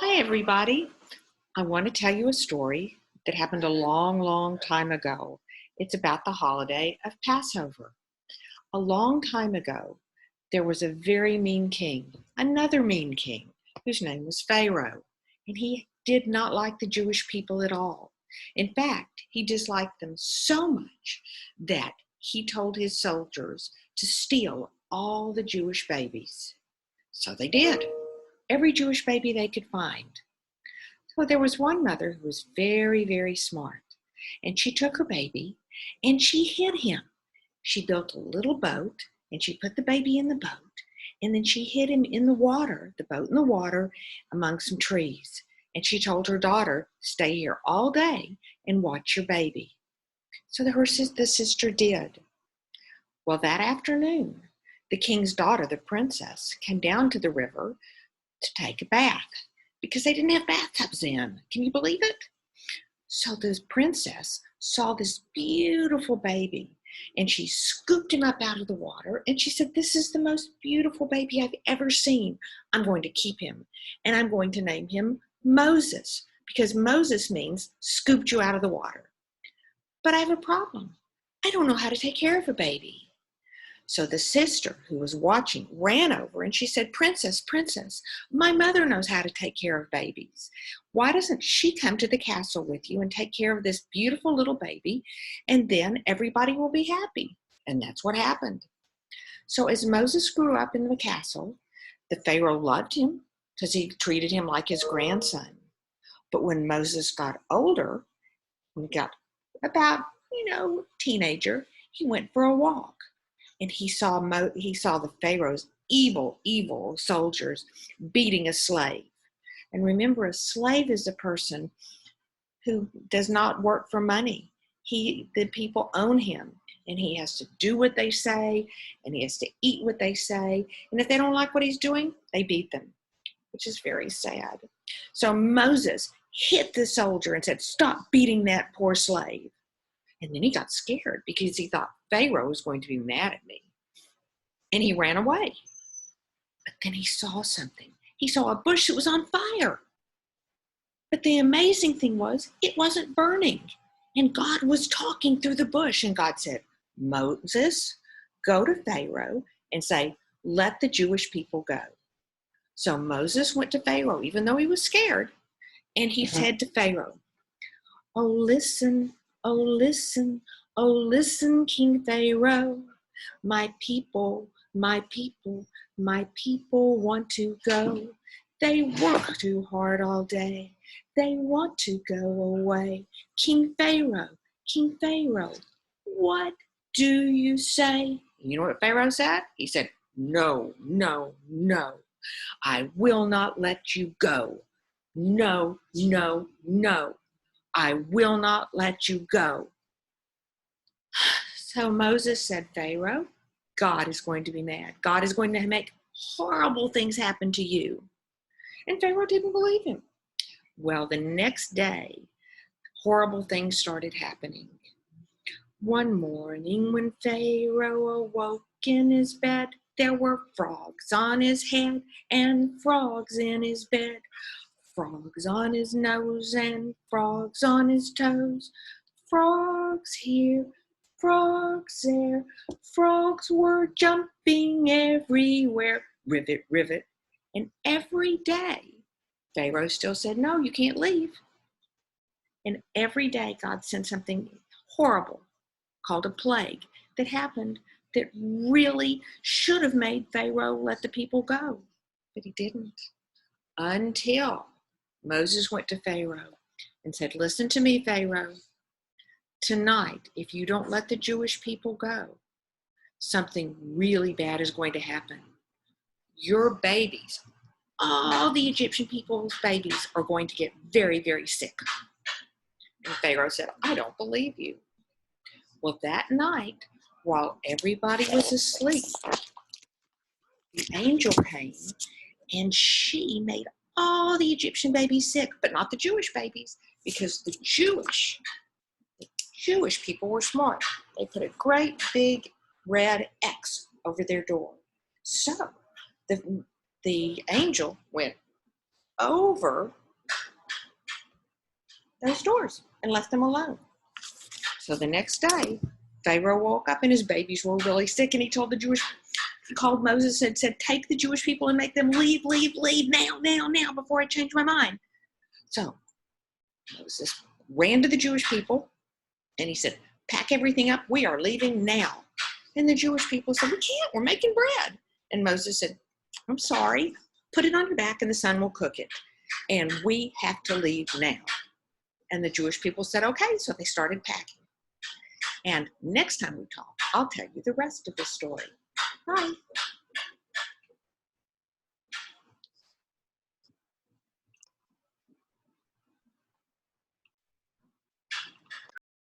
Hi, everybody. I want to tell you a story that happened a long, long time ago. It's about the holiday of Passover. A long time ago, there was a very mean king, another mean king, whose name was Pharaoh, and he did not like the Jewish people at all. In fact, he disliked them so much that he told his soldiers to steal all the Jewish babies. So they did, every Jewish baby they could find. So there was one mother who was very, very smart, and she took her baby and she hid him. She built a little boat and she put the baby in the boat, and then she hid him in the water, the boat in the water, among some trees. And she told her daughter, stay here all day and watch your baby. So the sister did. Well, that afternoon, the king's daughter, the princess, came down to the river to take a bath because they didn't have bathtubs then. Can you believe it? So the princess saw this beautiful baby and she scooped him up out of the water and she said, this is the most beautiful baby I've ever seen. I'm going to keep him and I'm going to name him Moses because Moses means scooped you out of the water. But I have a problem. I don't know how to take care of a baby. So the sister who was watching ran over and she said, Princess, Princess, my mother knows how to take care of babies. Why doesn't she come to the castle with you and take care of this beautiful little baby, and then everybody will be happy? And that's what happened. So as Moses grew up in the castle, the Pharaoh loved him because he treated him like his grandson. But when Moses got older, when he got about, teenager, he went for a walk. And he saw the Pharaoh's evil soldiers beating a slave. And remember, a slave is a person who does not work for money. The people own him, and he has to do what they say, and he has to eat what they say. And if they don't like what he's doing, they beat them, which is very sad. So Moses hit the soldier and said, stop beating that poor slave. And then he got scared because he thought Pharaoh was going to be mad at me. And he ran away. But then he saw something. He saw a bush that was on fire. But the amazing thing was, it wasn't burning. And God was talking through the bush. And God said, Moses, go to Pharaoh and say, let the Jewish people go. So Moses went to Pharaoh, even though he was scared. And he said to Pharaoh, oh, listen, oh, listen, oh, listen, King Pharaoh. My people want to go. They work too hard all day. They want to go away. King Pharaoh, what do you say? You know what Pharaoh said? He said, no, no, no. I will not let you go. No, no, no. I will not let you go. So Moses said, Pharaoh, God is going to be mad. God is going to make horrible things happen to you. And Pharaoh didn't believe him. Well, the next day, horrible things started happening. One morning when Pharaoh awoke in his bed, there were frogs on his head and frogs in his bed. Frogs on his nose and frogs on his toes. Frogs here, frogs there, frogs were jumping everywhere. Rivet, rivet. And every day, Pharaoh still said, no, you can't leave. And every day, God sent something horrible called a plague that happened that really should have made Pharaoh let the people go. But he didn't. Until Moses went to Pharaoh and said, listen to me, Pharaoh. Tonight, if you don't let the Jewish people go, something really bad is going to happen. Your babies, all the Egyptian people's babies, are going to get very, very sick. And Pharaoh said, I don't believe you. Well, that night, while everybody was asleep, the angel came and she made all the Egyptian babies sick, but not the Jewish babies, because the Jewish people were smart. They put a great big red X over their door. So the angel went, over those doors and left them alone. So the next day, Pharaoh woke up and his babies were really sick, and he called Moses and said, take the Jewish people and make them leave now, before I change my mind. So Moses ran to the Jewish people and he said, pack everything up, we are leaving now. And the Jewish people said, we can't, we're making bread. And Moses said, I'm sorry, put it on your back and the sun will cook it. And we have to leave now. And the Jewish people said, okay, so they started packing. And next time we talk, I'll tell you the rest of the story. Bye.